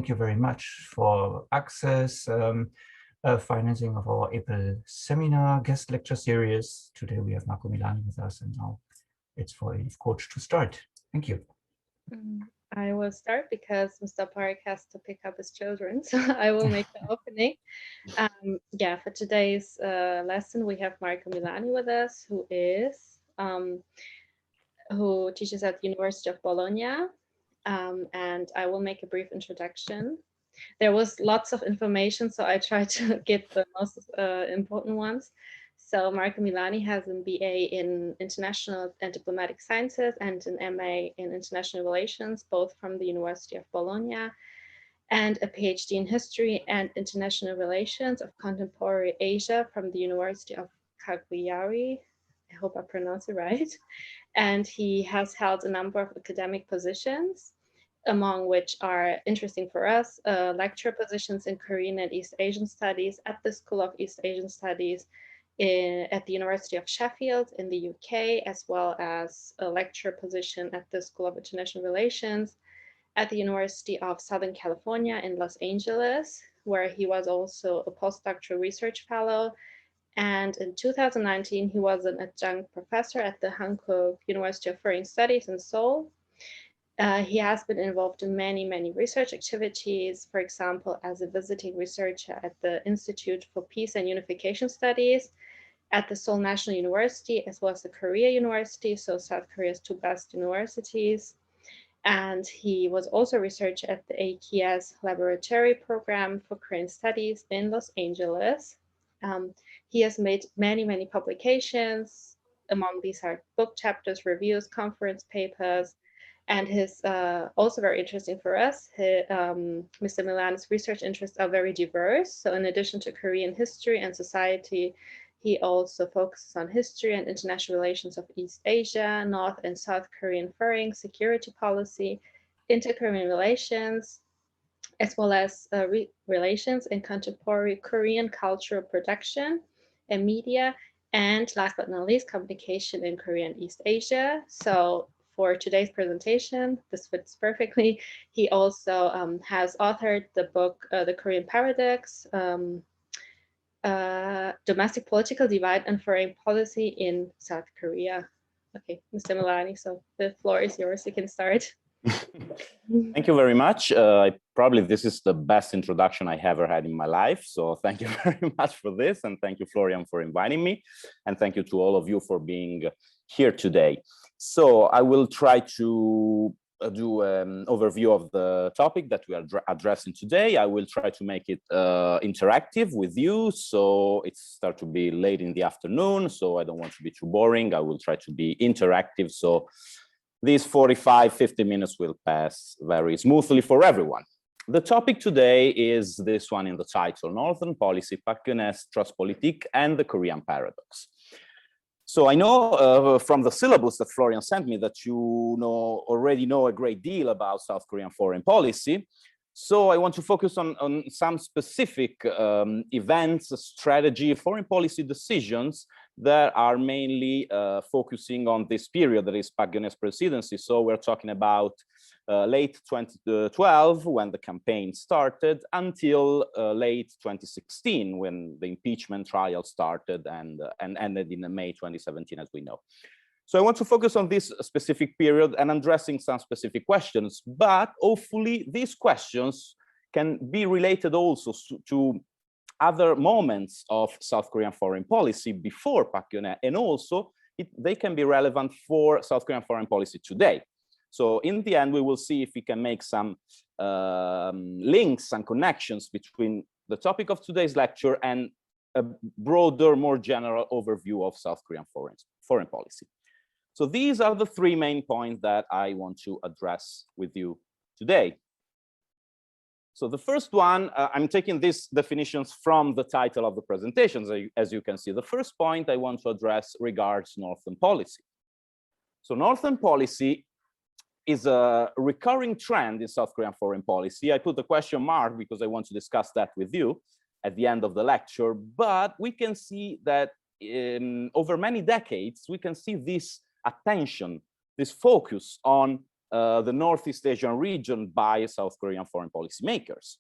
Thank you very much for access, financing of our EPEL seminar guest lecture series. Today we have Marco Milani with us, and now it's for Edith Coach to start. Thank you. I will start because Mr. Park has to pick up his children, so I will make the opening. For today's lesson, we have Marco Milani with us, who teaches at the University of Bologna, and I will make a brief introduction. There was lots of information, so I tried to get the most important ones. So Marco Milani has an BA in International and Diplomatic Sciences and an MA in International Relations, both from the University of Bologna, and a PhD in History and International Relations of Contemporary Asia from the University of Cagliari. I hope I pronounced it right. And he has held a number of academic positions, among which are interesting for us, lecture positions in Korean and East Asian Studies at the School of East Asian Studies at the University of Sheffield in the UK, as well as a lecture position at the School of International Relations at the University of Southern California in Los Angeles, where he was also a postdoctoral research fellow. And in 2019, he was an adjunct professor at the Hankook University of Foreign Studies in Seoul. He has been involved in many research activities, for example, as a visiting researcher at the Institute for Peace and Unification Studies at the Seoul National University, as well as the Korea University, so South Korea's two best universities. And he was also a researcher at the AKSE Laboratory Program for Korean Studies in Los Angeles. He has made many publications. Among these are book chapters, reviews, conference papers, and his also very interesting for us, Mr. Milani's research interests are very diverse. So in addition to Korean history and society, he also focuses on history and international relations of East Asia, North and South Korean foreign security policy, inter-Korean relations, as well as relations in contemporary Korean cultural production and media, and last but not least, communication in Korea and East Asia. So for today's presentation, this fits perfectly. He also has authored the book, The Korean Paradox, Domestic Political Divide and Foreign Policy in South Korea. Okay, Mr. Milani, so the floor is yours. You can start. Thank you very much. Probably this is the best introduction I ever had in my life. So thank you very much for this. And thank you, Florian, for inviting me. And thank you to all of you for being here today. So I will try to do an overview of the topic that we are addressing today. I will try to make it interactive with you. So it starts to be late in the afternoon. So I don't want to be too boring. I will try to be interactive. So these 50 minutes will pass very smoothly for everyone. The topic today is this one in the title, Northern Policy, Park Geun-hye's Trustpolitik and the Korean Paradox. So I know from the syllabus that Florian sent me that you already know a great deal about South Korean foreign policy. So I want to focus on some specific events, strategy, foreign policy decisions that are mainly focusing on this period that is Park Geun-hye's presidency. So we're talking about late 2012 when the campaign started until late 2016 when the impeachment trial started and ended in May 2017, as we know. So I want to focus on this specific period and addressing some specific questions, but hopefully these questions can be related also to other moments of South Korean foreign policy before Park Geun-hye, and also they can be relevant for South Korean foreign policy today. So in the end, we will see if we can make some links and connections between the topic of today's lecture and a broader, more general overview of South Korean foreign policy. So these are the three main points that I want to address with you today. So the first one, I'm taking these definitions from the title of the presentation, as you can see. The first point I want to address regards Northern policy. So Northern policy is a recurring trend in South Korean foreign policy. I put the question mark because I want to discuss that with you at the end of the lecture, but we can see that over many decades, we can see this attention, this focus on the Northeast Asian region by South Korean foreign policy makers.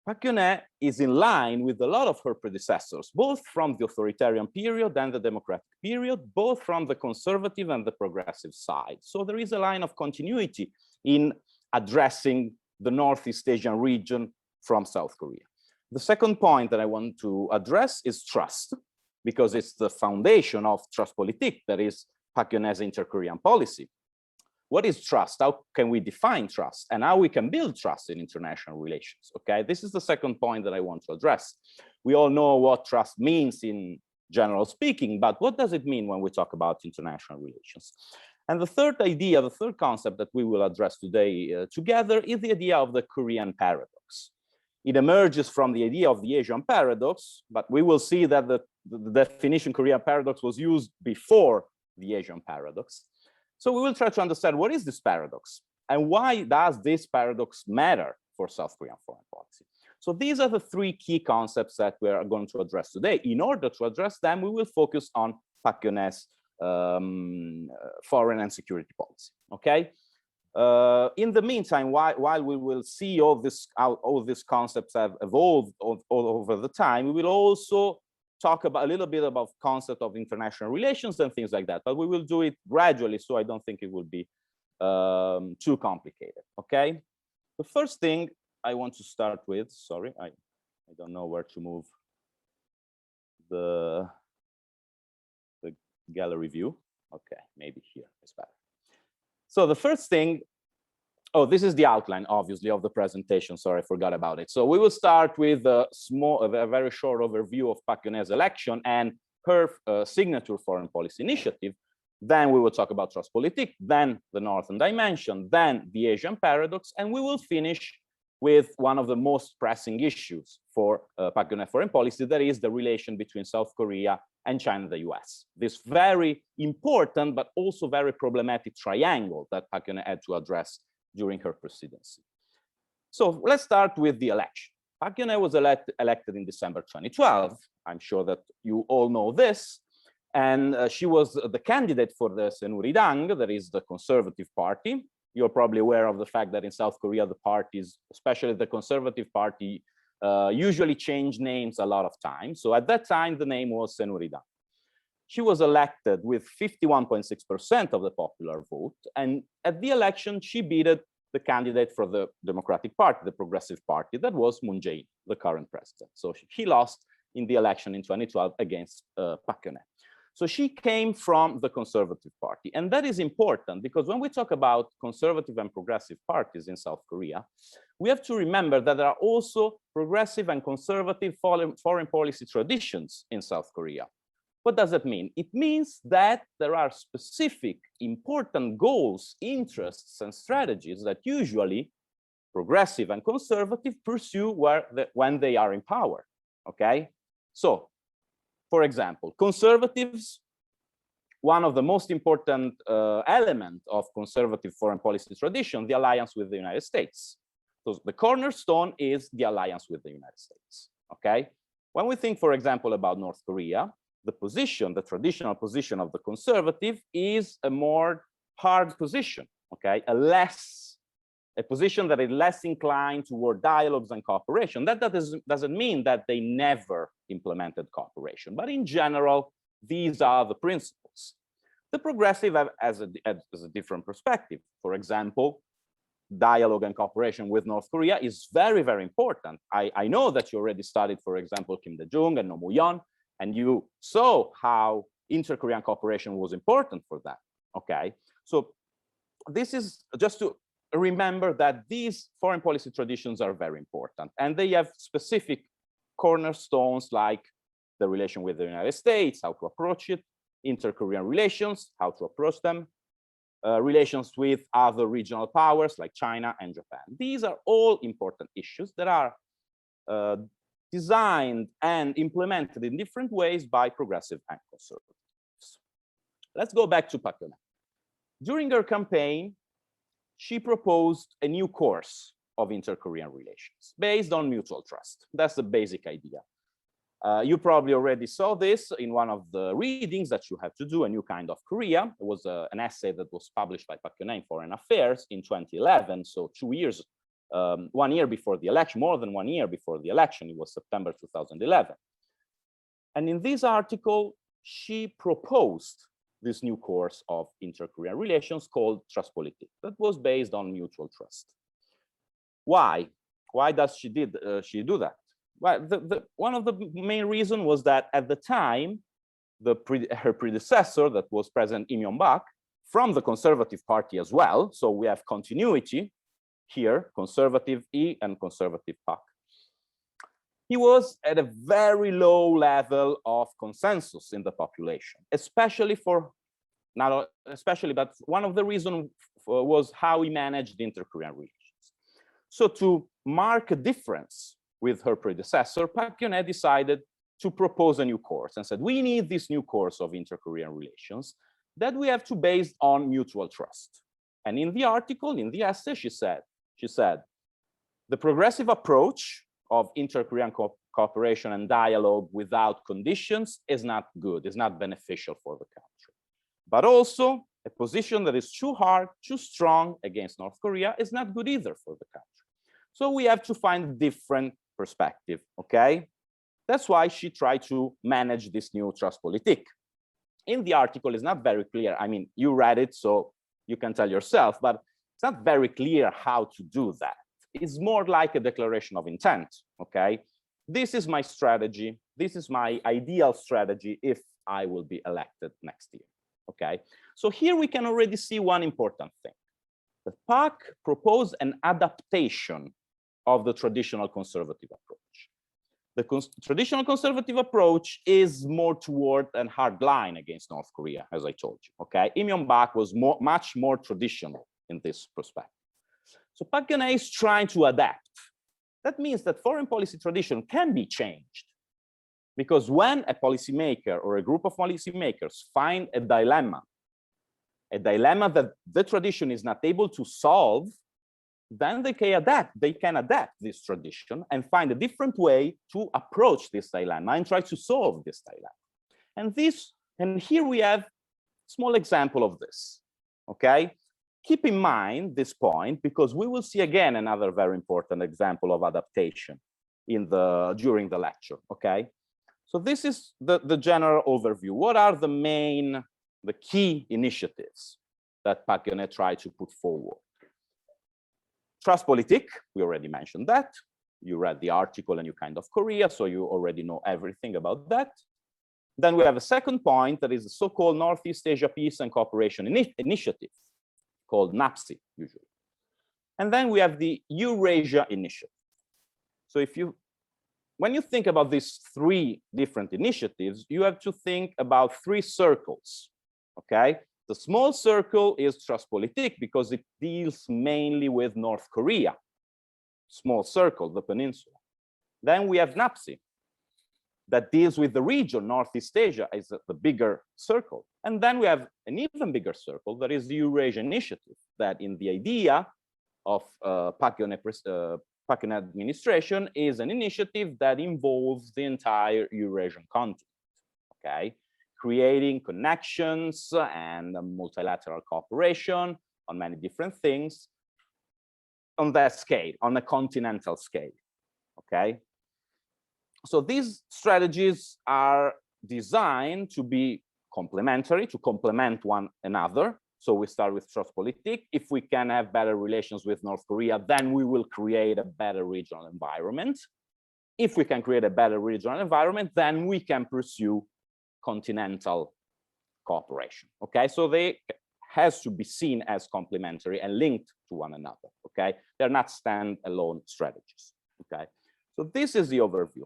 Park Geun-hye is in line with a lot of her predecessors, both from the authoritarian period and the democratic period, both from the conservative and the progressive side. So there is a line of continuity in addressing the Northeast Asian region from South Korea. The second point that I want to address is trust, because it's the foundation of Trustpolitik, that is Park Geun-hye's inter-Korean policy. What is trust? How can we define trust? And how we can build trust in international relations, okay? This is the second point that I want to address. We all know what trust means in general speaking, but what does it mean when we talk about international relations? And the third idea, the third concept that we will address today together is the idea of the Korean paradox. It emerges from the idea of the Asian paradox, but we will see that the definition Korean paradox was used before the Asian paradox. So we will try to understand what is this paradox and why does this paradox matter for South Korean foreign policy. So these are the three key concepts that we are going to address today. In order to address them, we will focus on Park Geun-hye's foreign and security policy, okay? In the meantime, while we will see how all these concepts have evolved all over the time, we will also talk about a little bit about concept of international relations and things like that, but we will do it gradually, so I don't think it will be too complicated, okay? The first thing I want to start with, sorry, I don't know where to move the gallery view. Okay, maybe here is better. So the first thing, oh, this is the outline, obviously, of the presentation. Sorry, I forgot about it. So we will start with a very short overview of Park Geun-hye's election and her signature foreign policy initiative. Then we will talk about Trustpolitik, then the Northern Dimension, then the Asian paradox, and we will finish with one of the most pressing issues for Park Geun-hye foreign policy, that is the relation between South Korea and China and the US. This very important, but also very problematic triangle that Park Geun-hye had to address during her presidency. So let's start with the election. Park Geun-hye was elected in December 2012. I'm sure that you all know this. And she was the candidate for the 새누리당, that is the conservative party. You're probably aware of the fact that in South Korea, the parties, especially the conservative party, usually change names a lot of times. So at that time, the name was 새누리당. She was elected with 51.6% of the popular vote. And at the election, she beat the candidate for the Democratic Party, the Progressive Party, that was Moon Jae-in, the current president. So he lost in the election in 2012 against Park Geun-hye. So she came from the Conservative Party. And that is important because when we talk about conservative and progressive parties in South Korea, we have to remember that there are also progressive and conservative foreign policy traditions in South Korea. What does that mean? It means that there are specific important goals, interests, and strategies that usually progressive and conservative pursue when they are in power, okay? So, for example, conservatives, one of the most important elements of conservative foreign policy tradition, the alliance with the United States. So the cornerstone is the alliance with the United States, okay? When we think, for example, about North Korea, the traditional position of the conservative is a more hard position, okay? A position that is less inclined toward dialogues and cooperation. That doesn't mean that they never implemented cooperation, but in general, these are the principles. The progressive has a different perspective. For example, dialogue and cooperation with North Korea is very, very important. I know that you already studied, for example, Kim Dae-jung and Roh Moo-yeon, and you saw how inter-Korean cooperation was important for that, okay? So this is just to remember that these foreign policy traditions are very important, and they have specific cornerstones like the relation with the United States, how to approach it, inter-Korean relations, how to approach them, relations with other regional powers like China and Japan. These are all important issues that are designed and implemented in different ways by progressive and conservatives. Let's go back to Park Geun-hye. During her campaign, she proposed a new course of inter-Korean relations based on mutual trust. That's the basic idea. You probably already saw this in one of the readings that you have to do, A New Kind of Korea. It was an essay that was published by Park Geun-hye in Foreign Affairs in 2011, so 2 years, 1 year before the election, more than 1 year before the election. It was September 2011. And in this article, she proposed this new course of inter-Korean relations called Trustpolitik that was based on mutual trust. Why? Why does she do that? Well, one of the main reasons was that at the time, her predecessor, that was President Lee Myung-bak, from the Conservative Party as well, so we have continuity here, Conservative E and Conservative Park. He was at a very low level of consensus in the population, but one of the reasons was how he managed inter-Korean relations. So to mark a difference with her predecessor, Park Geun-hye decided to propose a new course and said, we need this new course of inter-Korean relations that we have to base on mutual trust. And in the article, in the essay, she said, the progressive approach of inter-Korean cooperation and dialogue without conditions is not good, is not beneficial for the country. But also, a position that is too hard, too strong against North Korea is not good either for the country. So we have to find a different perspective, okay? That's why she tried to manage this new Trustpolitik. In the article, it's not very clear. I mean, you read it, so you can tell yourself, but it's not very clear how to do that. It's more like a declaration of intent, okay? This is my strategy. This is my ideal strategy if I will be elected next year, okay? So here we can already see one important thing. The PAC proposed an adaptation of the traditional conservative approach. The traditional conservative approach is more toward a hard line against North Korea, as I told you, okay? Lee Myung-bak was much more traditional in this perspective. So Park Geun-hye is trying to adapt. That means that foreign policy tradition can be changed, because when a policymaker or a group of policymakers find a dilemma that the tradition is not able to solve, then they can adapt this tradition and find a different way to approach this dilemma and try to solve this dilemma. And here we have a small example of this, okay? Keep in mind this point, because we will see again another very important example of adaptation during the lecture, okay? So this is the general overview. What are the key initiatives that Park Geun-hye tried to put forward? Trustpolitik, we already mentioned that. You read the article A New Kind of Korea, so you already know everything about that. Then we have a second point that is the so-called Northeast Asia Peace and Cooperation Initiative, called NAPSI usually. And then we have the Eurasia Initiative. So when you think about these three different initiatives, you have to think about three circles, okay? The small circle is Trustpolitik because it deals mainly with North Korea. Small circle, the peninsula. Then we have NAPSI that deals with the region, Northeast Asia is the bigger circle. And then we have an even bigger circle that is the Eurasia Initiative, that in the idea of Park Geun-hye administration is an initiative that involves the entire Eurasian continent, okay? Creating connections and multilateral cooperation on many different things on that scale, on a continental scale, okay? So these strategies are designed to be complementary, to complement one another. So we start with Trustpolitik. If we can have better relations with North Korea, then we will create a better regional environment. If we can create a better regional environment, then we can pursue continental cooperation, okay? So they has to be seen as complementary and linked to one another, okay? They're not stand-alone strategies, okay? So this is the overview.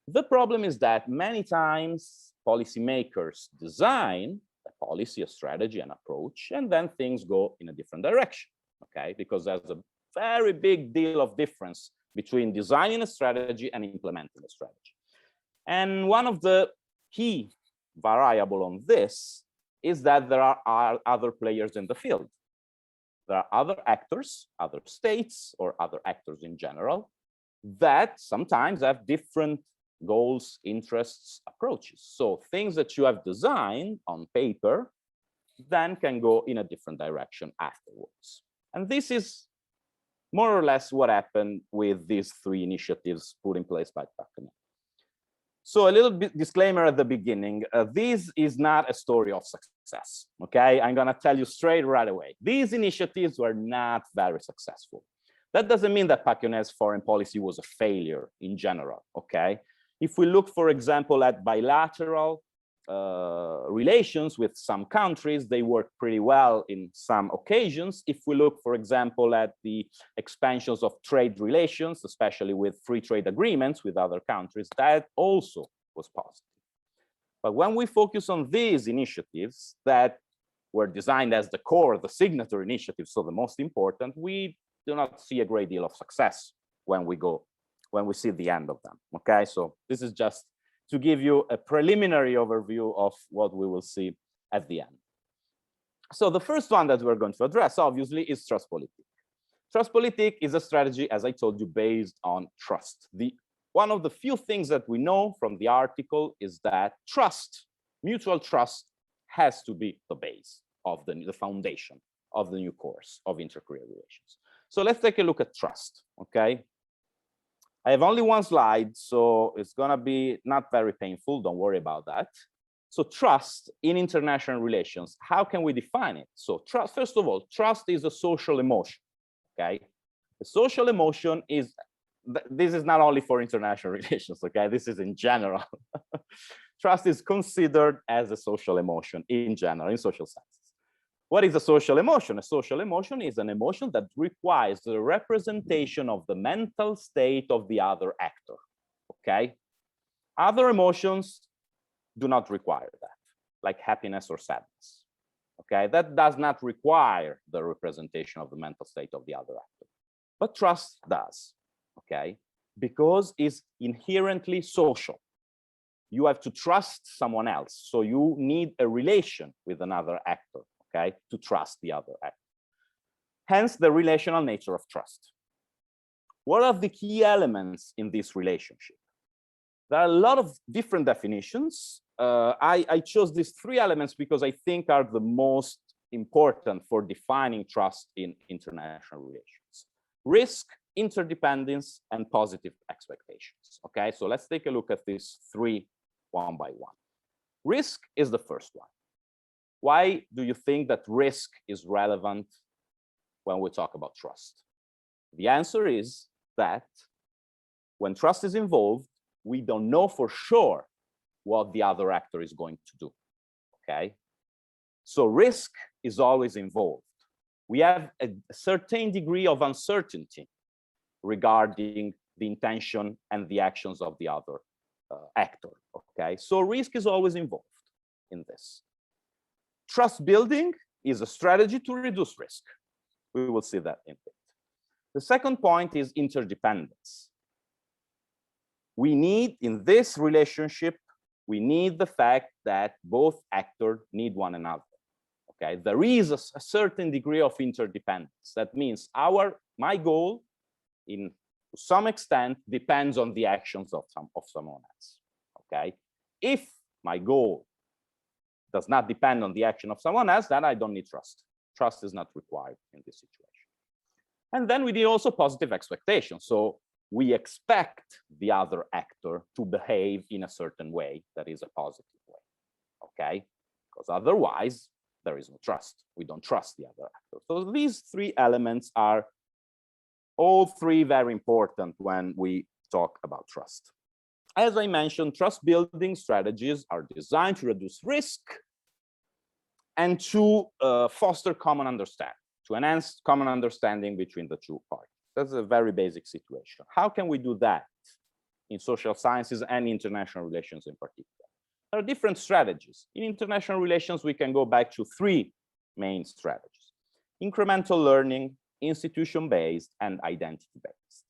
The problem is that many times policymakers design a policy, a strategy, an approach, and then things go in a different direction, okay? Because there's a very big deal of difference between designing a strategy and implementing a strategy. And one of the key variable on this is that there are other players in the field. There are other actors, other states, or other actors in general that sometimes have different goals, interests, approaches. So things that you have designed on paper then can go in a different direction afterwards. And this is more or less what happened with these 3 initiatives put in place by Pölking. So a little bit disclaimer at the beginning, this is not a story of success, okay? I'm gonna tell you straight right away. These initiatives were not very successful. That doesn't mean that Pölking's foreign policy was a failure in general, okay? If we look, for example, at bilateral relations with some countries, they work pretty well in some occasions. If we look, for example, at the expansions of trade relations, especially with free trade agreements with other countries, that also was positive. But when we focus on these initiatives that were designed as the core, the signature initiatives, so the most important, we do not see a great deal of success when we see the end of them, okay? So this is just to give you a preliminary overview of what we will see at the end. So the first one that we're going to address, obviously, is Trustpolitik. Trustpolitik is a strategy, as I told you, based on trust. One of the few things that we know from the article is that trust, mutual trust, has to be the base of the foundation of the new course of intercareer relations. So let's take a look at trust, okay? I have only one slide, so it's gonna be not very painful, don't worry about that. So trust in international relations, how can we define it? So trust, first of all, trust is a social emotion, okay? The social emotion is, this is not only for international relations, okay? This is in general. Trust is considered as a social emotion in general, in social sciences. What is a social emotion? A social emotion is an emotion that requires the representation of the mental state of the other actor, okay? Other emotions do not require that, like happiness or sadness, okay? That does not require the representation of the mental state of the other actor. But trust does, okay? Because it's inherently social. You have to trust someone else, so you need a relation with another actor, okay, to trust the other actor. Hence the relational nature of trust. What are the key elements in this relationship? There are a lot of different definitions. I chose these 3 elements because I think are the most important for defining trust in international relations: risk, interdependence, and positive expectations. Okay, so let's take a look at these 3 one by one. Risk is the first one. Why do you think that risk is relevant when we talk about trust? The answer is that when trust is involved, we don't know for sure what the other actor is going to do, okay? So risk is always involved. We have a certain degree of uncertainty regarding the intention and the actions of the other actor, okay? So risk is always involved in this. Trust building is a strategy to reduce risk. We will see that in a bit. The second point is interdependence. We need, in this relationship, we need the fact that both actors need one another. Okay, there is a certain degree of interdependence. That means my goal, to some extent, depends on the actions of someone else. Okay, if my goal does not depend on the action of someone else, then I don't need trust. Trust is not required in this situation. And then we need also positive expectations. So we expect the other actor to behave in a certain way that is a positive way, okay? Because otherwise, there is no trust. We don't trust the other actor. So these 3 elements are all 3 very important when we talk about trust. As I mentioned, trust building strategies are designed to reduce risk and to foster common understanding, to enhance common understanding between the 2 parties. That's a very basic situation. How can we do that in social sciences and international relations in particular? There are different strategies. In international relations, we can go back to 3 main strategies: incremental learning, institution-based, and identity-based.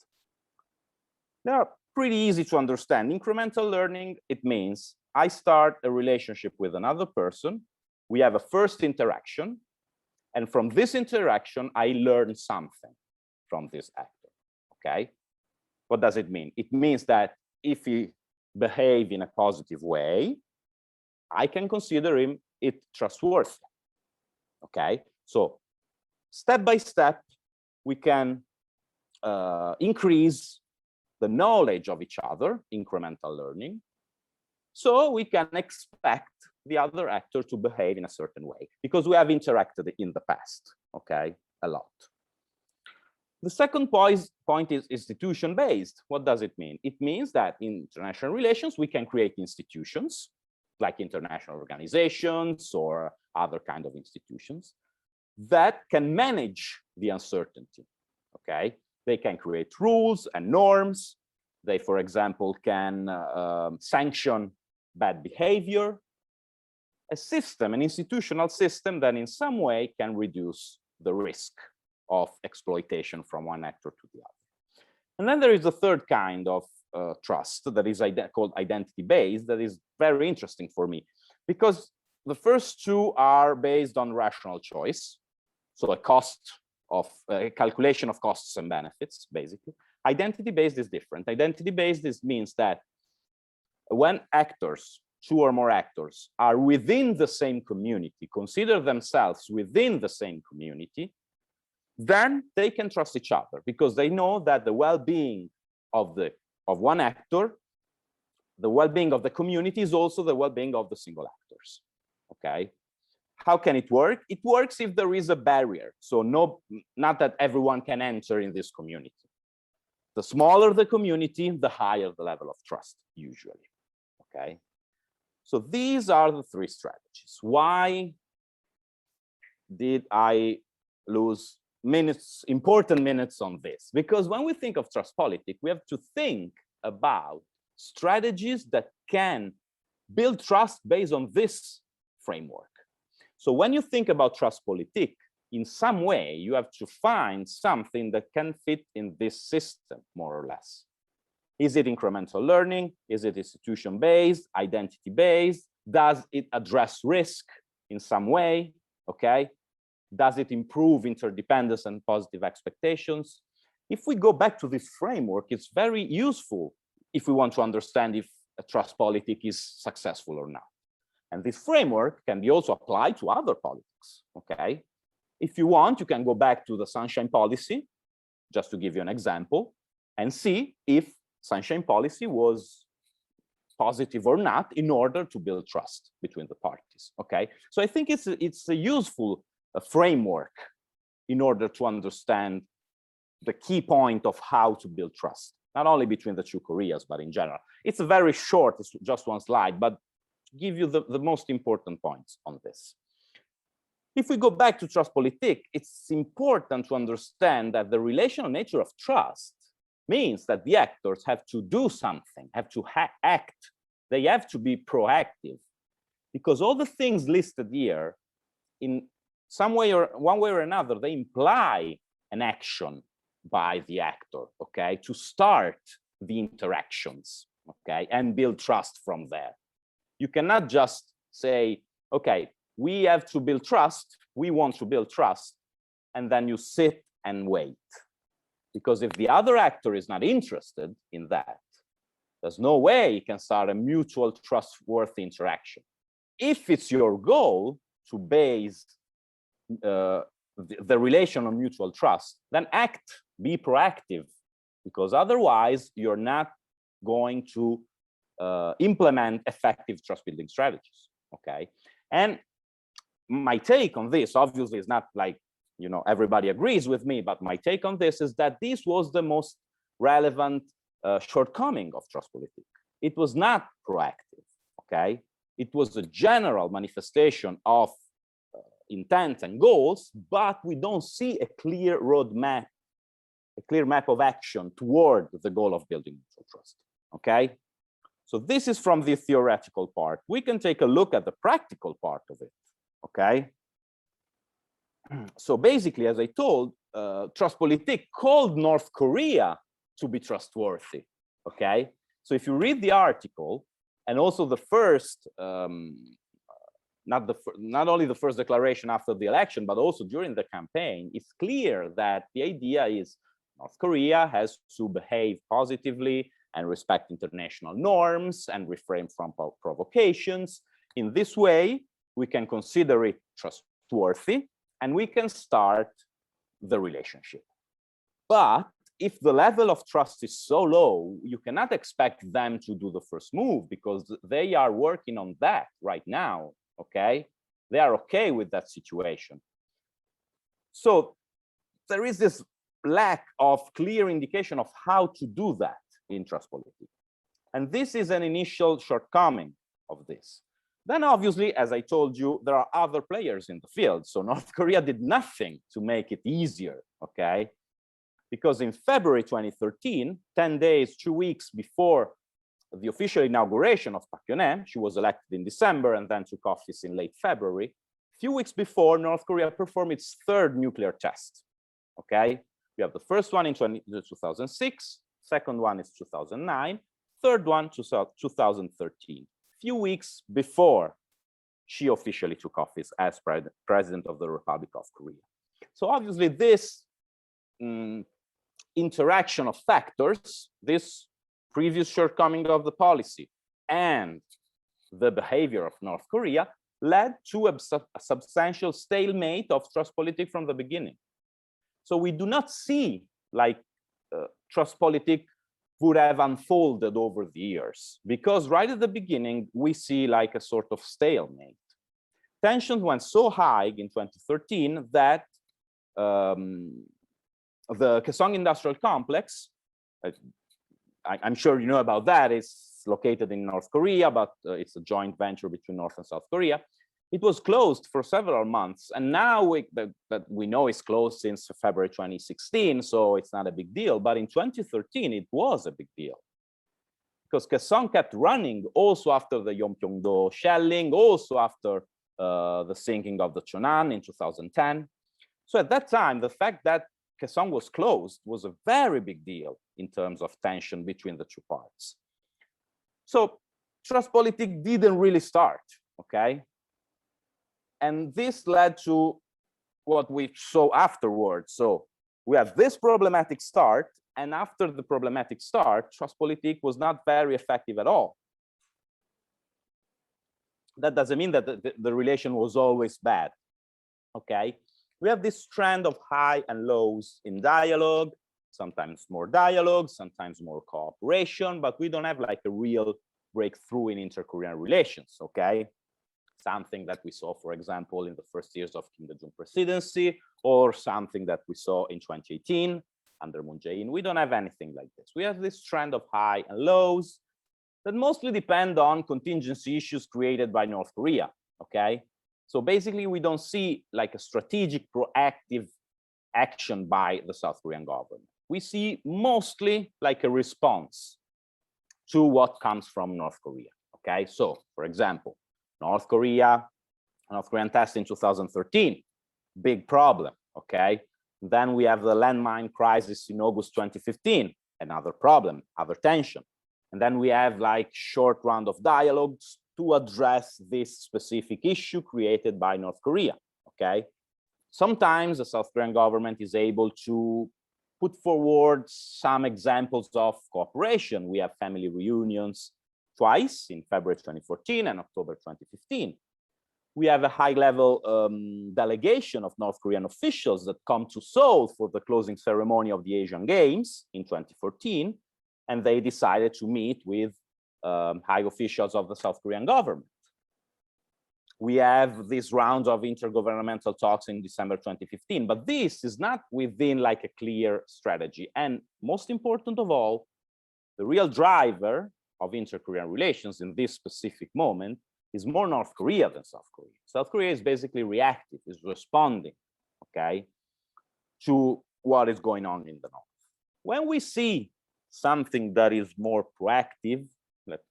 They are pretty easy to understand. Incremental learning, it means I start a relationship with another person. We have a first interaction. And from this interaction, I learn something from this actor, okay? What does it mean? It means that if he behave in a positive way, I can consider it trustworthy. Okay, so step by step, we can increase the knowledge of each other, incremental learning, so we can expect the other actor to behave in a certain way, because we have interacted in the past, okay, a lot. The second point is institution-based. What does it mean? It means that in international relations, we can create institutions, like international organizations or other kind of institutions, that can manage the uncertainty, okay? They can create rules and norms. They, for example, can sanction bad behavior. A system, an institutional system that in some way can reduce the risk of exploitation from one actor to the other. And then there is a third kind of trust that is called identity-based, that is very interesting for me, because the first two are based on rational choice. So a calculation of costs and benefits, basically. Identity-based is different. Identity-based means that when actors, two or more actors, are within the same community, consider themselves within the same community, then they can trust each other, because they know that the well-being of one actor, the well-being of the community, is also the well-being of the single actors. Okay. How can it work? It works if there is a barrier. So not that everyone can enter in this community. The smaller the community, the higher the level of trust, usually. Okay. So these are the three strategies. Why did I lose important minutes on this? Because when we think of Trustpolitik, we have to think about strategies that can build trust based on this framework. So when you think about Trustpolitik, in some way, you have to find something that can fit in this system, more or less. Is it incremental learning? Is it institution-based, identity-based? Does it address risk in some way? Okay. Does it improve interdependence and positive expectations? If we go back to this framework, it's very useful if we want to understand if a Trustpolitik is successful or not. And this framework can be also applied to other politics, okay? If you want, you can go back to the sunshine policy, just to give you an example, and see if sunshine policy was positive or not in order to build trust between the parties, okay? So I think it's a useful framework in order to understand the key point of how to build trust, not only between the two Koreas, but in general. It's a very short, it's just one slide, but to give you the most important points on this. If we go back to Trustpolitik, it's important to understand that the relational nature of trust means that the actors have to do something, have to act. They have to be proactive, because all the things listed here, in some way or one way or another, they imply an action by the actor, okay, to start the interactions, okay, and build trust from there. You cannot just say, okay, we have to build trust, we want to build trust, and then you sit and wait. Because if the other actor is not interested in that, there's no way you can start a mutual trustworthy interaction. If it's your goal to base the relation on mutual trust, then act, be proactive, because otherwise you're not going to implement effective trust building strategies, okay? And my take on this, obviously, is not like, you know, everybody agrees with me, but my take on this is that this was the most relevant shortcoming of Trustpolitik. It was not proactive, okay? It was a general manifestation of intent and goals, but we don't see a clear roadmap, a clear map of action toward the goal of building mutual trust, okay? So this is from the theoretical part. We can take a look at the practical part of it, okay? So basically, as I told, Trustpolitik called North Korea to be trustworthy, okay? So if you read the article, and also the first, not only the first declaration after the election, but also during the campaign, it's clear that the idea is North Korea has to behave positively, and respect international norms and refrain from provocations. In this way, we can consider it trustworthy and we can start the relationship. But if the level of trust is so low, you cannot expect them to do the first move because they are working on that right now, okay? They are okay with that situation. So there is this lack of clear indication of how to do that in Trustpolitik. And this is an initial shortcoming of this. Then obviously, as I told you, there are other players in the field. So North Korea did nothing to make it easier, okay? Because in February 2013, 10 days, 2 weeks before the official inauguration of Park Geun-hye, she was elected in December and then took office in late February. A few weeks before, North Korea performed its third nuclear test, okay? We have the first one in 2006, second one is 2009, third one 2013, few weeks before she officially took office as president of the Republic of Korea. So obviously this interaction of factors, this previous shortcoming of the policy and the behavior of North Korea led to a substantial stalemate of Trustpolitik from the beginning. So we do not see like Trustpolitik would have unfolded over the years, because right at the beginning, we see like a sort of stalemate. Tensions went so high in 2013 that the Kaesong Industrial Complex, I'm sure you know about that, it's located in North Korea, but it's a joint venture between North and South Korea. It was closed for several months, and now that we know it's closed since February 2016, so it's not a big deal. But in 2013, it was a big deal because Kaesong kept running also after the Yeonpyeong-do shelling, also after the sinking of the Cheonan in 2010. So at that time, the fact that Kaesong was closed was a very big deal in terms of tension between the two parts. So Trustpolitik didn't really start, okay? And this led to what we saw afterwards. So we have this problematic start, and after the problematic start, Trustpolitik was not very effective at all. That doesn't mean that the relation was always bad, okay? We have this trend of high and lows in dialogue, sometimes more dialogue, sometimes more cooperation, but we don't have like a real breakthrough in inter-Korean relations, okay? Something that we saw, for example, in the first years of Kim Dae-jung presidency, or something that we saw in 2018 under Moon Jae-in. We don't have anything like this. We have this trend of high and lows that mostly depend on contingency issues created by North Korea, okay? So basically, we don't see like a strategic proactive action by the South Korean government. We see mostly like a response to what comes from North Korea, okay? So, for example, North Korean test in 2013, big problem, okay? Then we have the landmine crisis in August 2015, another problem, other tension. And then we have like short round of dialogues to address this specific issue created by North Korea, okay? Sometimes the South Korean government is able to put forward some examples of cooperation. We have family reunions twice in February 2014 and October 2015. We have a high-level delegation of North Korean officials that come to Seoul for the closing ceremony of the Asian Games in 2014, and they decided to meet with high officials of the South Korean government. We have these rounds of intergovernmental talks in December 2015, but this is not within like a clear strategy. And most important of all, the real driver of inter-Korean relations in this specific moment is more North Korea than South Korea. South Korea is basically reactive, is responding, okay, to what is going on in the North. When we see something that is more proactive, let's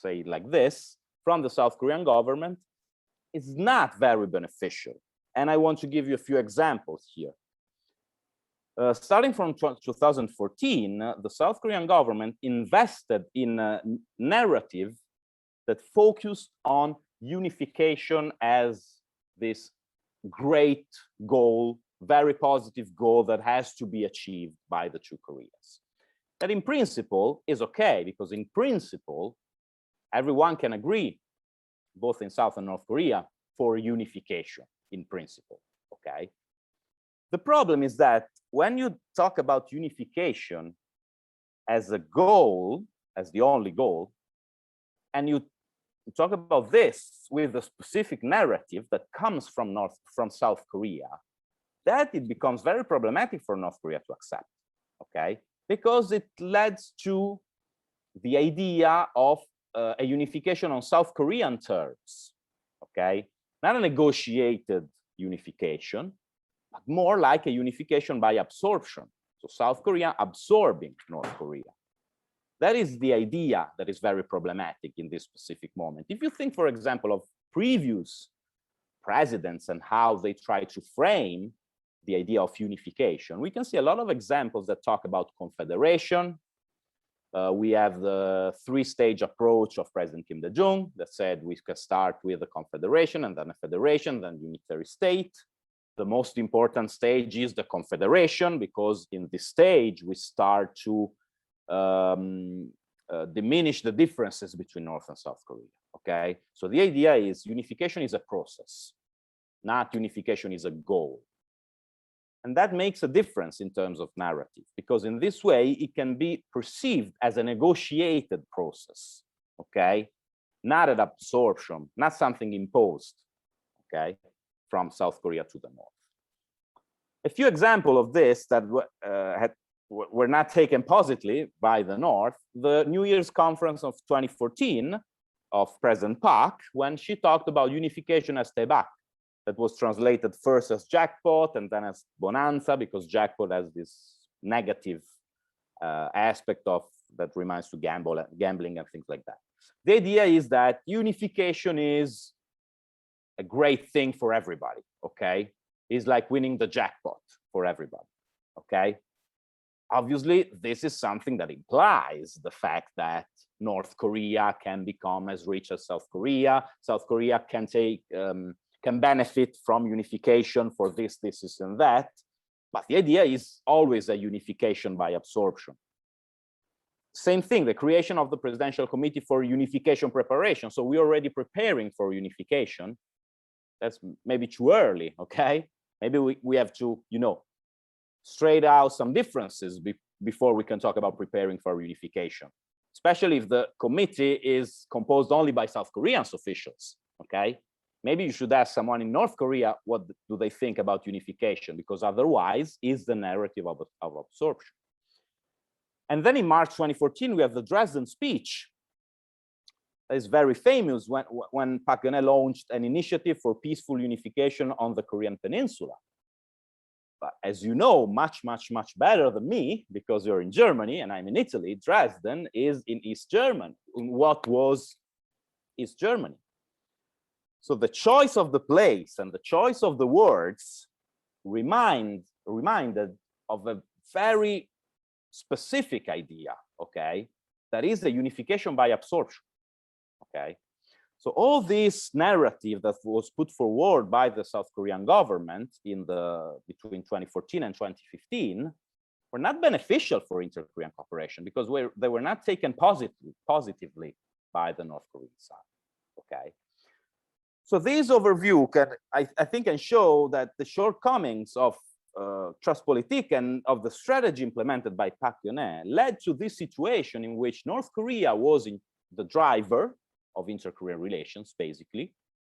say it like this, from the South Korean government, it's not very beneficial. And I want to give you a few examples here. Starting from 2014, the South Korean government invested in a narrative that focused on unification as this great goal, very positive goal that has to be achieved by the two Koreas. that in principle is okay, because in principle, everyone can agree, both in South and North Korea, for unification in principle, okay? The problem is that when you talk about unification as a goal, as the only goal, and you talk about this with a specific narrative that comes from South Korea, that it becomes very problematic for North Korea to accept, okay? Because it leads to the idea of a unification on South Korean terms, okay? Not a negotiated unification, but more like a unification by absorption. So South Korea absorbing North Korea. That is the idea that is very problematic in this specific moment. If you think, for example, of previous presidents and how they try to frame the idea of unification, we can see a lot of examples that talk about confederation. We have the three-stage approach of President Kim Dae-jung that said we can start with a confederation and then a federation, then unitary state. The most important stage is the confederation, because in this stage we start to diminish the differences between North and South Korea, okay? So the idea is unification is a process, not unification is a goal. And that makes a difference in terms of narrative, because in this way, it can be perceived as a negotiated process, okay? Not an absorption, not something imposed, okay, from South Korea to the North. A few examples of this that were not taken positively by the North: the New Year's conference of 2014 of President Park, when she talked about unification as Taebak. That was translated first as jackpot and then as bonanza, because jackpot has this negative aspect of that reminds to gambling and things like that. The idea is that unification is a great thing for everybody, okay? It's like winning the jackpot for everybody, okay? Obviously, this is something that implies the fact that North Korea can become as rich as South Korea. South Korea can can benefit from unification for this, and that. But the idea is always a unification by absorption. Same thing, the creation of the Presidential Committee for Unification Preparation. So we're already preparing for unification. That's maybe too early, okay? Maybe we have to, you know, straight out some differences before we can talk about preparing for unification, especially if the committee is composed only by South Korean officials, okay? Maybe you should ask someone in North Korea, what do they think about unification? Because otherwise, it's the narrative of absorption. And then in March 2014, we have the Dresden speech. It's very famous when Park Geun-hye launched an initiative for peaceful unification on the Korean Peninsula. But as you know, much better than me, because you're in Germany and I'm in Italy, Dresden is in East Germany, in what was East Germany. So the choice of the place and the choice of the words reminded of a very specific idea, okay? That is the unification by absorption, okay? So all this narrative that was put forward by the South Korean government between 2014 and 2015 were not beneficial for inter-Korean cooperation, because they were not taken positively by the North Korean side, okay? So this overview I think can show that the shortcomings of Trustpolitik and of the strategy implemented by Park Geun-hye led to this situation in which North Korea was the driver of inter-Korean relations, basically,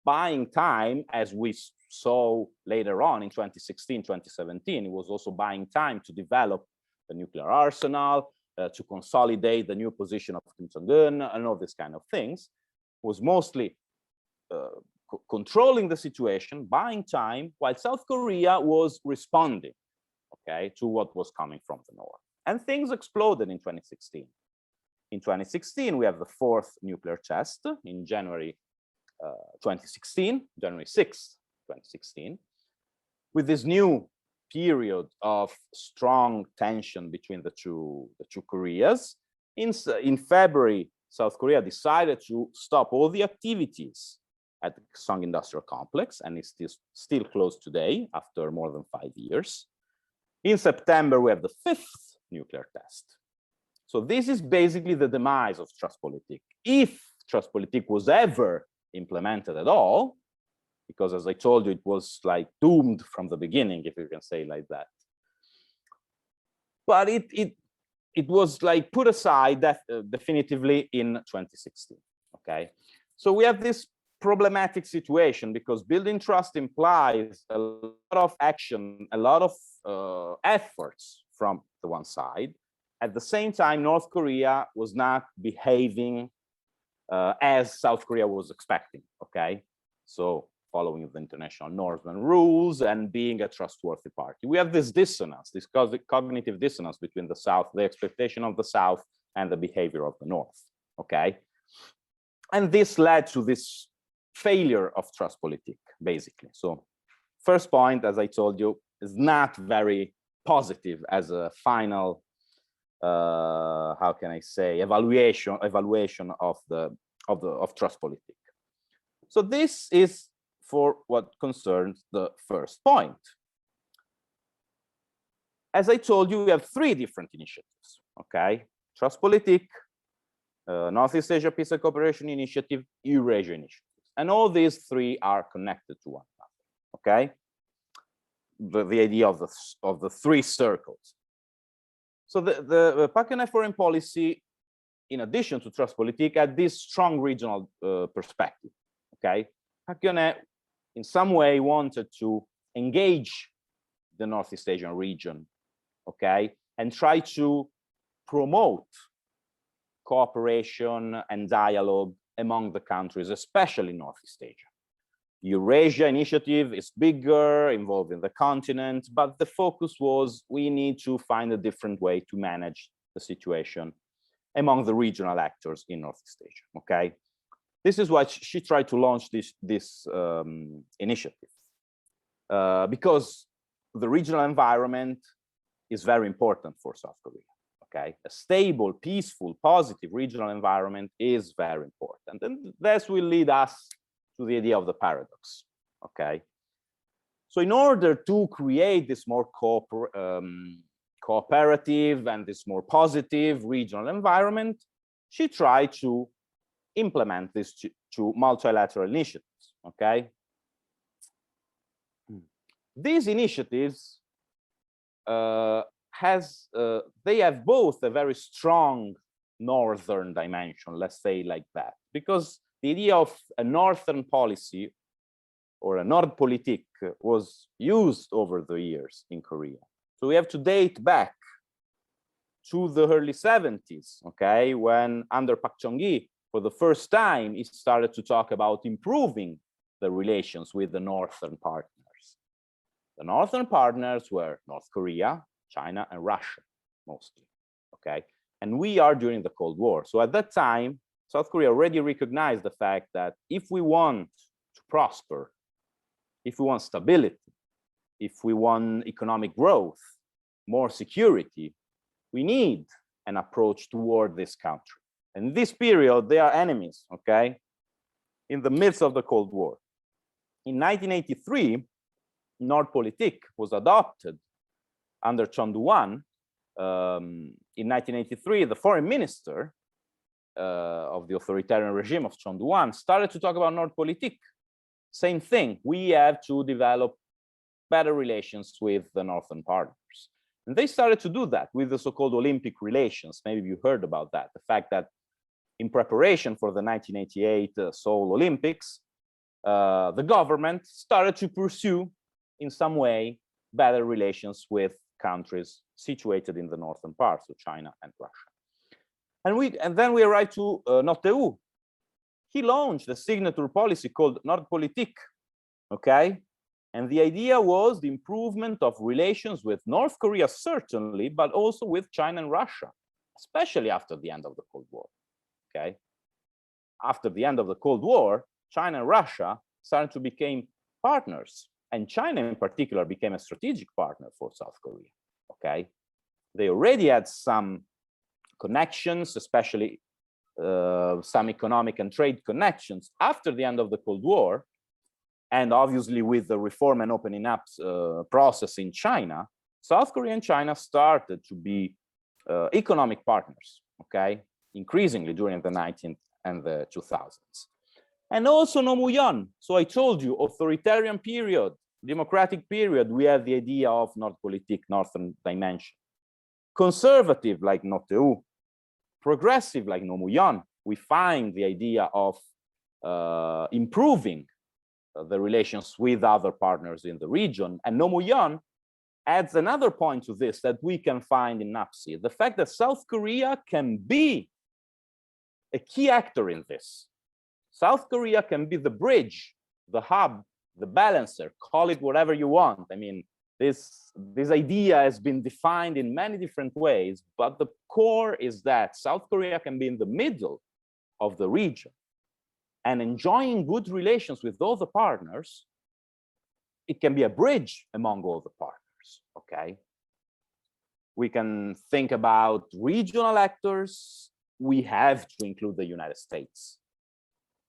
buying time, as we saw later on in 2016, 2017. It was also buying time to develop the nuclear arsenal, to consolidate the new position of Kim Jong-un, and all these kind of things. It was mostly controlling the situation, buying time, while South Korea was responding, okay, to what was coming from the North. And things exploded in 2016. In 2016, we have the fourth nuclear test in January 2016, January 6th, 2016, with this new period of strong tension between the two Koreas. In February, South Korea decided to stop all the activities at the Song Industrial Complex, and it's still closed today after more than 5 years. In September, we have the fifth nuclear test. So this is basically the demise of Trustpolitik. If Trustpolitik was ever implemented at all, because as I told you, it was like doomed from the beginning, if you can say like that. But it was like put aside definitively in 2016, okay? So we have this problematic situation because building trust implies a lot of action, a lot of efforts from the one side. At the same time, North Korea was not behaving as South Korea was expecting, okay? So following the international norms and rules and being a trustworthy party. We have this dissonance, this cognitive dissonance between the South, the expectation of the South and the behavior of the North, okay? And this led to this failure of Trustpolitik, basically. So first point, as I told you, is not very positive as a final, how can I say, evaluation of Trustpolitik. So this is for what concerns the first point. As I told you, we have three different initiatives, okay? Trustpolitik, Northeast Asia Peace and Cooperation Initiative, Eurasia Initiative. And all these three are connected to one another, okay? The idea of the three circles. So the Park Geun-hye foreign policy, in addition to Trustpolitik, had this strong regional perspective, okay? Park Geun-hye, in some way, wanted to engage the Northeast Asian region, okay? And try to promote cooperation and dialogue among the countries, especially Northeast Asia. Eurasia initiative is bigger, involving the continent, but the focus was we need to find a different way to manage the situation among the regional actors in Northeast Asia, okay? This is why she tried to launch this initiative, because the regional environment is very important for South Korea. Okay, a stable, peaceful, positive regional environment is very important, and this will lead us to the idea of the paradox. Okay, so in order to create this more cooperative and this more positive regional environment, she tried to implement these two multilateral initiatives. Okay, these initiatives they have both a very strong northern dimension, let's say like that, because the idea of a northern policy or a Nordpolitik was used over the years in Korea. So we have to date back to the early 70s, okay, when under Park Chung-hee, for the first time, he started to talk about improving the relations with the northern partners. The northern partners were North Korea, China, and Russia, mostly, okay? And we are during the Cold War. So at that time, South Korea already recognized the fact that if we want to prosper, if we want stability, if we want economic growth, more security, we need an approach toward this country. And in this period, they are enemies, okay? In the midst of the Cold War. In 1983, Nordpolitik was adopted under Chon Do-hwan. In 1983, the foreign minister of the authoritarian regime of Chon Do-hwan started to talk about Nordpolitik. Same thing, we have to develop better relations with the northern partners. And they started to do that with the so-called Olympic relations. Maybe you heard about that, the fact that in preparation for the 1988 Seoul Olympics, the government started to pursue, in some way, better relations with countries situated in the northern parts of China and Russia. And then we arrived to Roh Tae-woo. He launched a signature policy called Nordpolitik, okay? And the idea was the improvement of relations with North Korea, certainly, but also with China and Russia, especially after the end of the Cold War, okay? After the end of the Cold War, China and Russia started to become partners, and China in particular became a strategic partner for South Korea, okay? They already had some connections, especially some economic and trade connections after the end of the Cold War, and obviously with the reform and opening up process in China, South Korea and China started to be economic partners, okay, increasingly during the 19th and the 2000s. And also Nomuyon. So I told you, authoritarian period, democratic period, we have the idea of Nordpolitik, northern dimension. Conservative, like Noteu, progressive, like Nomuyon, we find the idea of improving the relations with other partners in the region. And Nomuyon adds another point to this that we can find in NAPSI, the fact that South Korea can be a key actor in this. South Korea can be the bridge, the hub, the balancer, call it whatever you want. I mean, this idea has been defined in many different ways, but the core is that South Korea can be in the middle of the region and enjoying good relations with all the partners. It can be a bridge among all the partners, okay? We can think about regional actors. We have to include the United States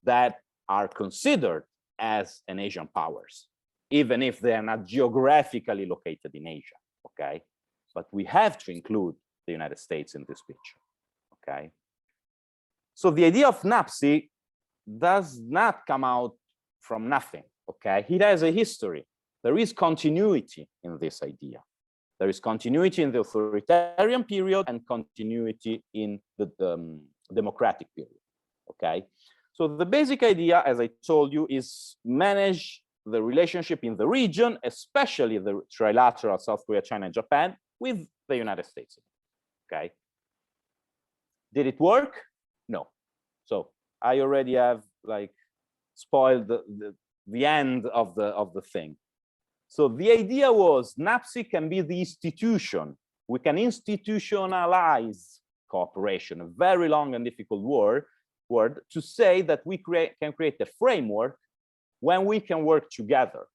that are considered as an Asian powers, even if they are not geographically located in Asia, okay? But we have to include the United States in this picture, okay? So the idea of NAPSI does not come out from nothing, okay? It has a history. There is continuity in this idea. There is continuity in the authoritarian period and continuity in the democratic period, okay? So the basic idea, as I told you, is manage the relationship in the region, especially the trilateral South Korea, China, and Japan, with the United States, okay? Did it work? No. So I already have like spoiled the end of the thing. So the idea was NAPSI can be the institution. We can institutionalize cooperation, a very long and difficult word to say that we can create a framework when we can work together,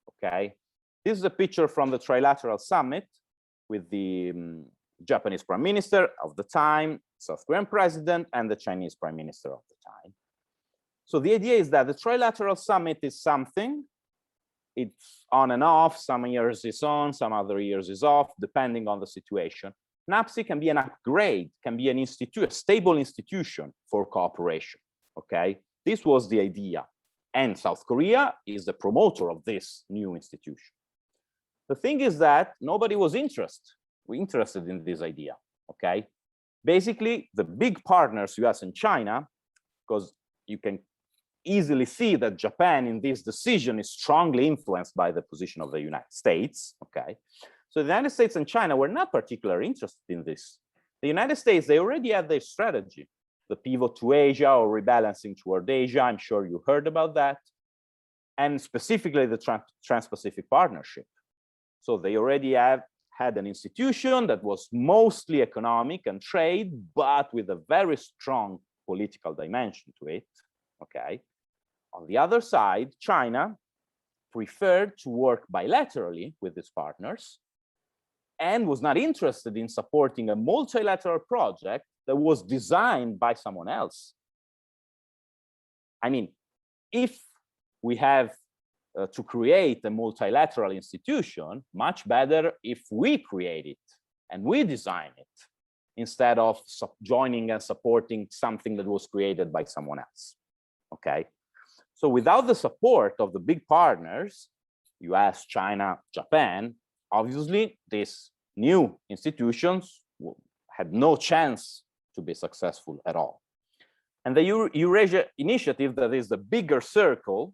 okay? This is a picture from the Trilateral Summit with the Japanese Prime Minister of the time, South Korean President, and the Chinese Prime Minister of the time. So the idea is that the Trilateral Summit is something, it's on and off, some years is on, some other years is off, depending on the situation. NAPSI can be an upgrade, can be an institute, a stable institution for cooperation, okay? This was the idea. And South Korea is the promoter of this new institution. The thing is that nobody was interested in this idea, okay? Basically, the big partners, US and China, because you can easily see that Japan in this decision is strongly influenced by the position of the United States, okay? So the United States and China were not particularly interested in this. The United States, they already had their strategy, the pivot to Asia or rebalancing toward Asia. I'm sure you heard about that. And specifically the Trans-Pacific Partnership. So they already had an institution that was mostly economic and trade, but with a very strong political dimension to it, okay? On the other side, China preferred to work bilaterally with its partners and was not interested in supporting a multilateral project that was designed by someone else. I mean, if we have to create a multilateral institution, much better if we create it and we design it instead of joining and supporting something that was created by someone else, okay? So without the support of the big partners, US, China, Japan, obviously these new institutions had no chance to be successful at all. And the Eurasia Initiative, that is the bigger circle,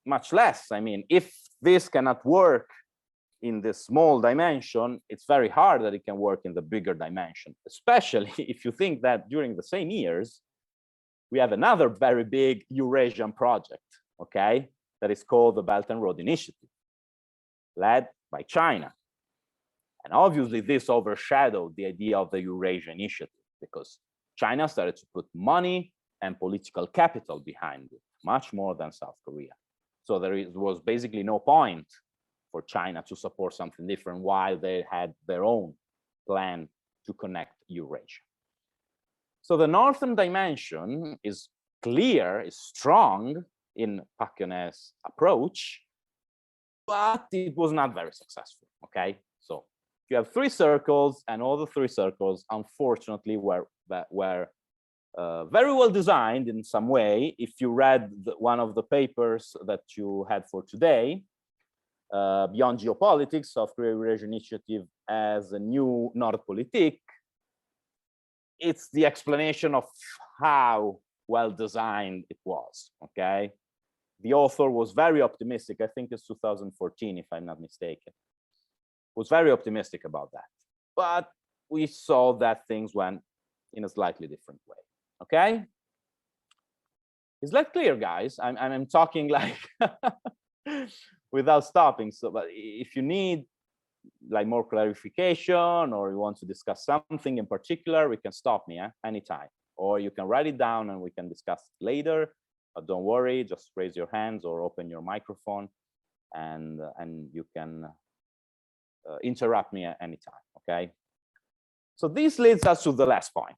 much less. I mean, if this cannot work in the small dimension, it's very hard that it can work in the bigger dimension, especially if you think that during the same years, we have another very big Eurasian project, okay, that is called the Belt and Road Initiative, led by China. And obviously this overshadowed the idea of the Eurasia Initiative because China started to put money and political capital behind it, much more than South Korea. So there was basically no point for China to support something different while they had their own plan to connect Eurasia. So the northern dimension is clear, is strong in Park Geun-hye's approach, but it was not very successful, okay? So you have three circles, and all the three circles, unfortunately, were very well designed in some way. If you read one of the papers that you had for today, Beyond Geopolitics, South Korea Eurasian Initiative as a new Nordpolitik, it's the explanation of how well designed it was, okay? The author was very optimistic. I think it's 2014, if I'm not mistaken. Was very optimistic about that. But we saw that things went in a slightly different way, okay? Is that clear, guys? I'm talking like without stopping. So, but if you need like more clarification, or you want to discuss something in particular, we can stop me anytime, or you can write it down and we can discuss it later. But don't worry, just raise your hands or open your microphone, and you can interrupt me at any time. Okay. So this leads us to the last point.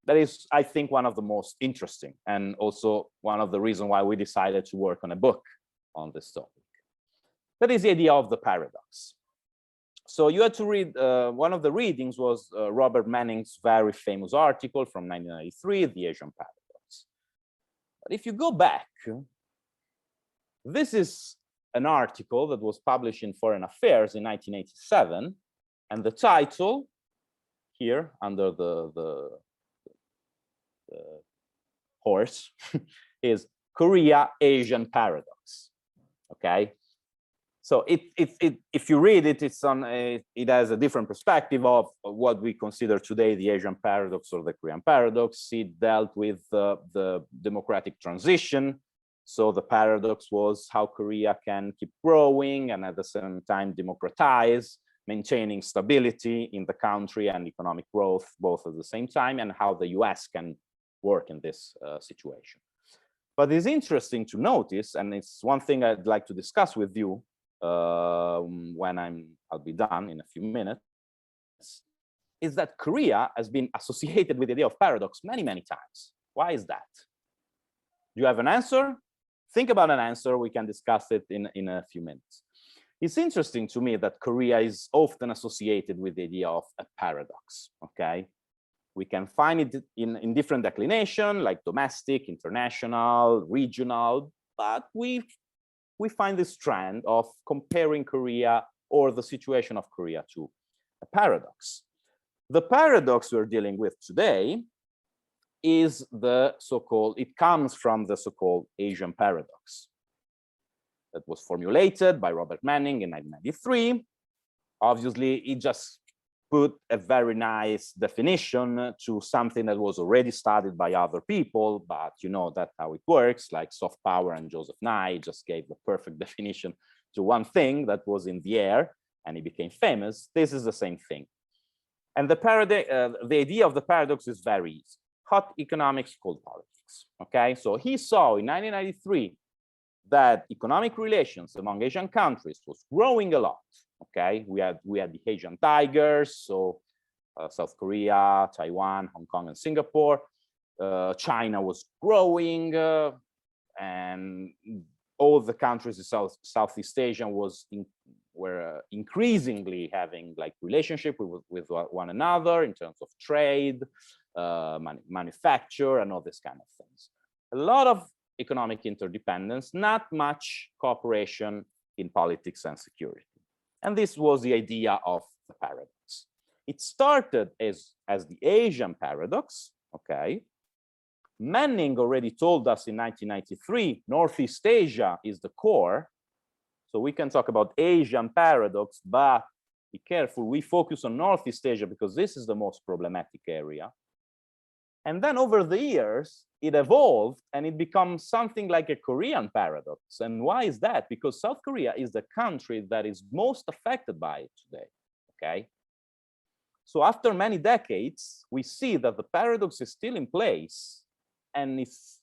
That is, I think, one of the most interesting, and also one of the reasons why we decided to work on a book on this topic. That is the idea of the paradox. So you had to read, one of the readings was Robert Manning's very famous article from 1993, The Asian Paradox. But if you go back, this is an article that was published in Foreign Affairs in 1987, and the title here under the horse is Korea Asian Paradox. Okay. So if you read it, it has a different perspective of what we consider today the Asian paradox or the Korean paradox. It dealt with the democratic transition. So the paradox was how Korea can keep growing and at the same time democratize, maintaining stability in the country and economic growth both at the same time, and how the US can work in this situation. But it's interesting to notice, and it's one thing I'd like to discuss with you when I'll be done in a few minutes, is that Korea has been associated with the idea of paradox many, many times. Why is that? Do you have an answer? Think about an answer. We can discuss it in a few minutes. It's interesting to me that Korea is often associated with the idea of a paradox, okay? We can find it in different declination, like domestic, international, regional, but we find this trend of comparing Korea or the situation of Korea to a paradox. The paradox we're dealing with today is the so-called, it comes from the so-called Asian paradox that was formulated by Robert Manning in 1993. Obviously, it just put a very nice definition to something that was already studied by other people, but you know that's how it works, like soft power and Joseph Nye just gave the perfect definition to one thing that was in the air and it became famous. This is the same thing. And the idea of the paradox is very easy. Hot economics, cold politics, okay? So he saw in 1993 that economic relations among Asian countries was growing a lot. Okay, we had the Asian tigers, so South Korea, Taiwan, Hong Kong, and Singapore. China was growing, and all the countries in Southeast Asia were increasingly having like relationship with one another in terms of trade, manufacture, and all this kind of things. A lot of economic interdependence, not much cooperation in politics and security. And this was the idea of the paradox. It started as the Asian paradox, okay? Manning already told us in 1993, Northeast Asia is the core. So we can talk about Asian paradox, but be careful, we focus on Northeast Asia because this is the most problematic area. And then over the years, it evolved and it becomes something like a Korean paradox. And why is that? Because South Korea is the country that is most affected by it today, okay? So after many decades, we see that the paradox is still in place and it's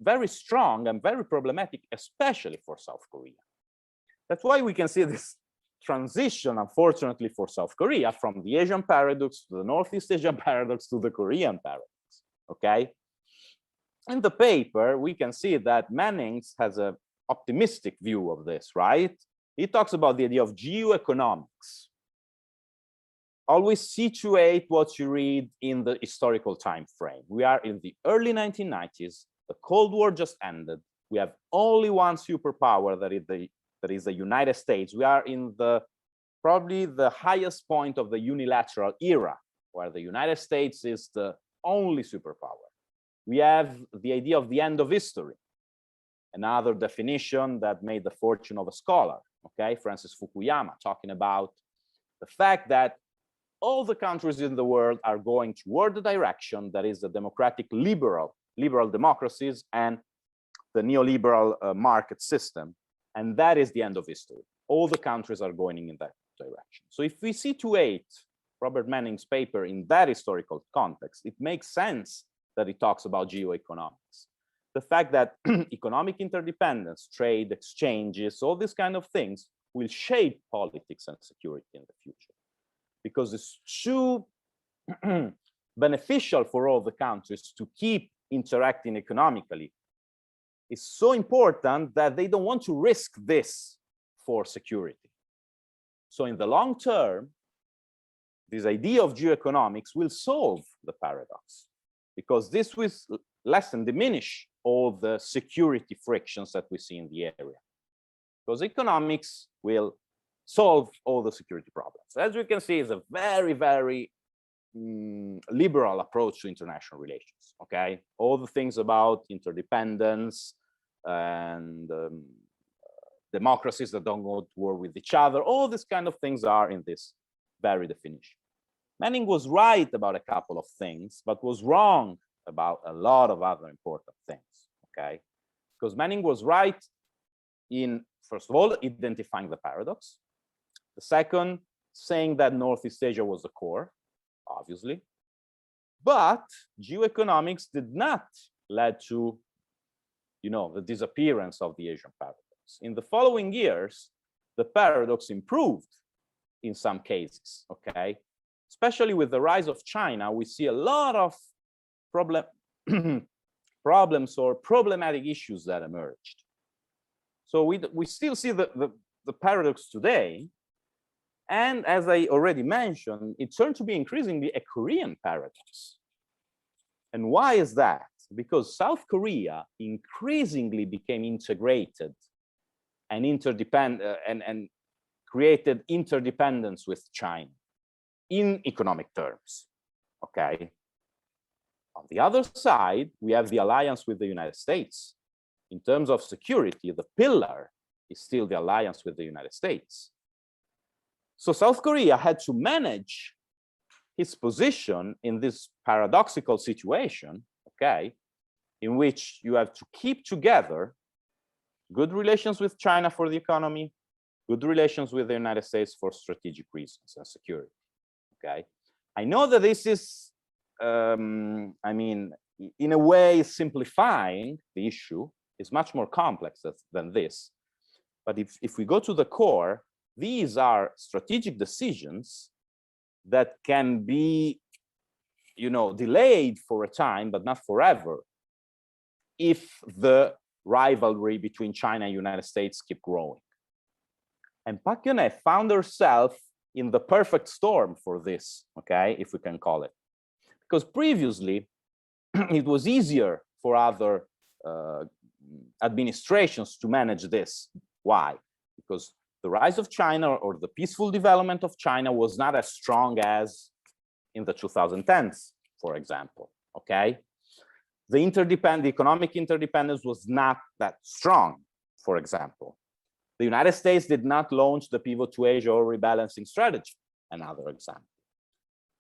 very strong and very problematic, especially for South Korea. That's why we can see this transition, unfortunately, for South Korea from the Asian paradox to the Northeast Asian paradox to the Korean paradox, okay? In the paper, we can see that Manning has an optimistic view of this, right? He talks about the idea of geoeconomics. always situate what you read in the historical time frame. We are in the early 1990s. The Cold War just ended. We have only one superpower, that is the United States. We are in probably the highest point of the unilateral era, where the United States is the only superpower. We have the idea of the end of history, another definition that made the fortune of a scholar, okay, Francis Fukuyama, talking about the fact that all the countries in the world are going toward the direction that is the democratic liberal democracies and the neoliberal market system, and that is the end of history. All the countries are going in that direction. So if we situate Robert Manning's paper in that historical context, it makes sense that it talks about geoeconomics. The fact that economic interdependence, trade, exchanges, all these kind of things will shape politics and security in the future, because it's too beneficial for all the countries to keep interacting economically. It's so important that they don't want to risk this for security. So in the long term, this idea of geoeconomics will solve the paradox, because this will lessen, diminish all the security frictions that we see in the area, because economics will solve all the security problems. As we can see, it's a very, very liberal approach to international relations, okay? All the things about interdependence and democracies that don't go to war with each other, all these kind of things are in this very definition. Manning was right about a couple of things, but was wrong about a lot of other important things, okay? Because Manning was right in, first of all, identifying the paradox. The second, saying that Northeast Asia was the core, obviously. But geoeconomics did not lead to, the disappearance of the Asian paradox. In the following years, the paradox improved in some cases, okay? Especially with the rise of China, we see a lot of problems or problematic issues that emerged. So we still see the paradox today. And as I already mentioned, it turned to be increasingly a Korean paradox. And why is that? Because South Korea increasingly became integrated and interdependent and created interdependence with China in economic terms, okay? On the other side, we have the alliance with the United States. In terms of security, the pillar is still the alliance with the United States. So South Korea had to manage his position in this paradoxical situation, okay, in which you have to keep together good relations with China for the economy, good relations with the United States for strategic reasons and security, okay? I know that this is, I mean, in a way, simplifying the issue. Is much more complex than this. But if we go to the core, these are strategic decisions that can be, delayed for a time, but not forever, if the rivalry between China and United States keep growing. And Park Geun-hye found herself in the perfect storm for this, okay, if we can call it. Because previously, it was easier for other administrations to manage this. Why? Because the rise of China or the peaceful development of China was not as strong as in the 2010s, for example, okay? The economic interdependence was not that strong, for example. The United States did not launch the pivot to Asia or rebalancing strategy, another example.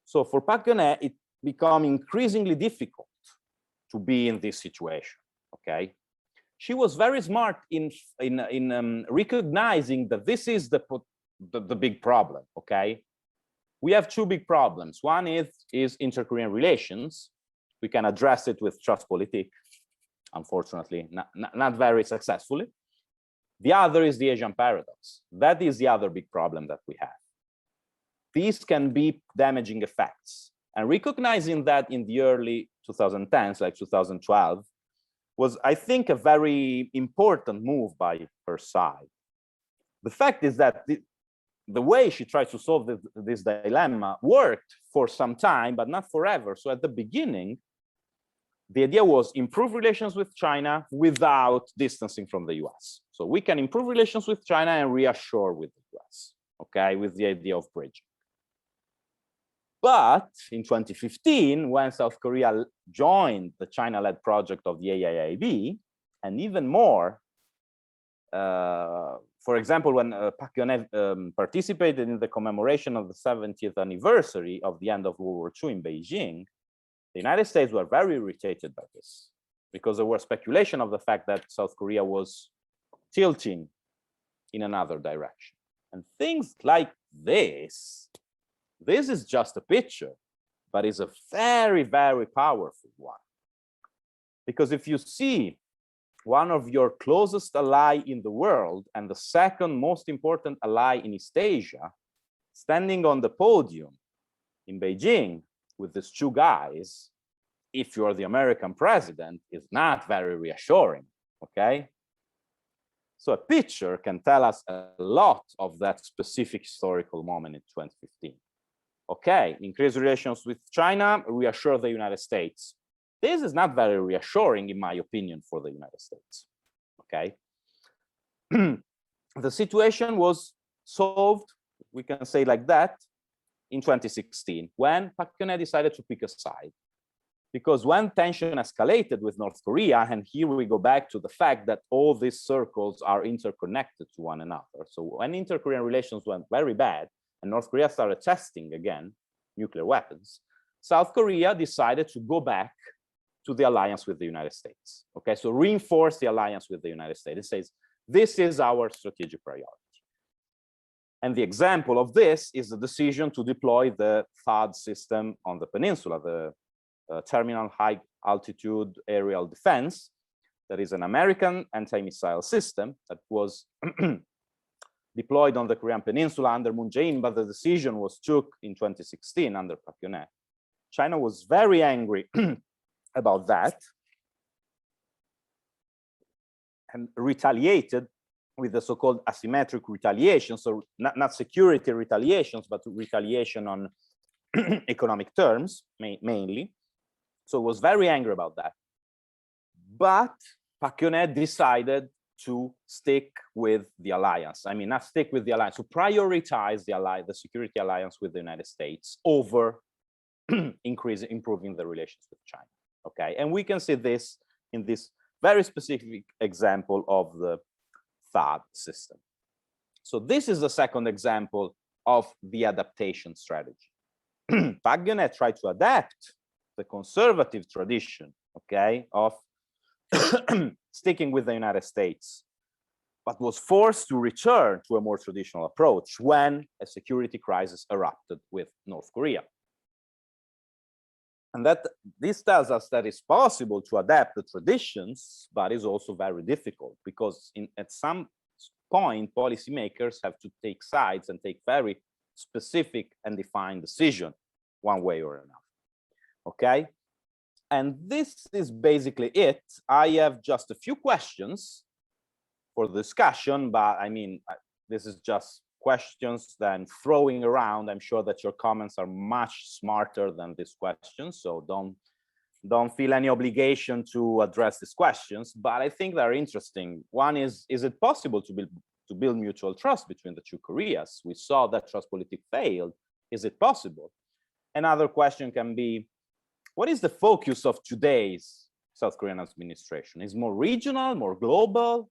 So for Park Geun-hye, it became increasingly difficult to be in this situation, okay? She was very smart in recognizing that this is the big problem, okay? We have two big problems. One is inter-Korean relations. We can address it with Trustpolitik, unfortunately, not very successfully. The other is the Asian paradox. That is the other big problem that we have. These can be damaging effects. And recognizing that in the early 2010s, like 2012, was, I think, a very important move by her side. The fact is that the way she tried to solve this dilemma worked for some time, but not forever. So at the beginning, the idea was improve relations with China without distancing from the US. So we can improve relations with China and reassure with the US, okay, with the idea of bridging. But in 2015, when South Korea joined the China-led project of the AIIB, and even more, for example, when Park Geun-hye participated in the commemoration of the 70th anniversary of the end of World War II in Beijing, the United States were very irritated by this, because there was speculation of the fact that South Korea was tilting in another direction. And things like this is just a picture, but it's a very, very powerful one. Because if you see one of your closest ally in the world and the second most important ally in East Asia standing on the podium in Beijing with these two guys, if you're the American president, is not very reassuring, okay? So a picture can tell us a lot of that specific historical moment in 2015. Okay, increase relations with China, reassure the United States. This is not very reassuring, in my opinion, for the United States, okay? The situation was solved, we can say like that, in 2016, when Park Geun-hye decided to pick a side. Because when tension escalated with North Korea, and here we go back to the fact that all these circles are interconnected to one another. So when inter-Korean relations went very bad, and North Korea started testing again nuclear weapons, South Korea decided to go back to the alliance with the United States. Okay, so reinforce the alliance with the United States. It says, this is our strategic priority. And the example of this is the decision to deploy the THAAD system on the peninsula, the Terminal High Altitude Aerial Defense. That is an American anti-missile system that was deployed on the Korean Peninsula under Moon Jae-in, but the decision was took in 2016 under Park Geun-hye. China was very angry about that and retaliated with the so-called asymmetric retaliation. So not security retaliations, but retaliation on economic terms, mainly. So it was very angry about that. But Park Geun-hye decided to stick with the alliance. I mean, not stick with the alliance, to prioritize the security alliance with the United States over improving the relations with China. Okay, and we can see this in this very specific example of the THAAD system. So this is the second example of the adaptation strategy. Park Geun-hye tried to adapt the conservative tradition, okay, of sticking with the United States, but was forced to return to a more traditional approach when a security crisis erupted with North Korea. And that this tells us that it's possible to adapt the traditions, but is also very difficult because at some point, policymakers have to take sides and take very specific and defined decision one way or another. Okay, and this is basically it. I have just a few questions for the discussion, but I mean, this is just questions that I'm throwing around. I'm sure that your comments are much smarter than these questions, so don't feel any obligation to address these questions, but I think they're interesting. One is it possible to build mutual trust between the two Koreas? We saw that Trustpolitik failed. Is it possible? Another question can be, what is the focus of today's South Korean administration? Is it more regional, more global?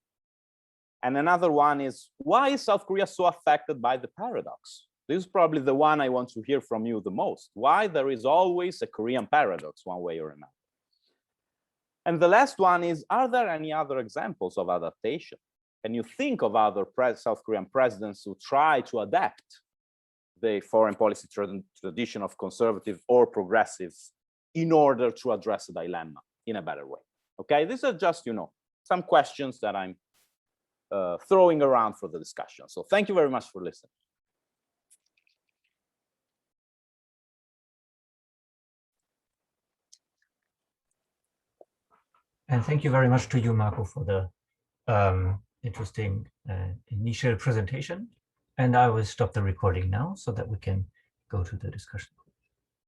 And another one is, why is South Korea so affected by the paradox? This is probably the one I want to hear from you the most. Why there is always a Korean paradox one way or another? And the last one is, are there any other examples of adaptation? Can you think of other South Korean presidents who try to adapt the foreign policy tradition of conservative or progressive in order to address a dilemma in a better way? Okay, these are just, some questions that I'm throwing around for the discussion. So thank you very much for listening. And thank you very much to you, Marco, for the interesting initial presentation. And I will stop the recording now so that we can go to the discussion.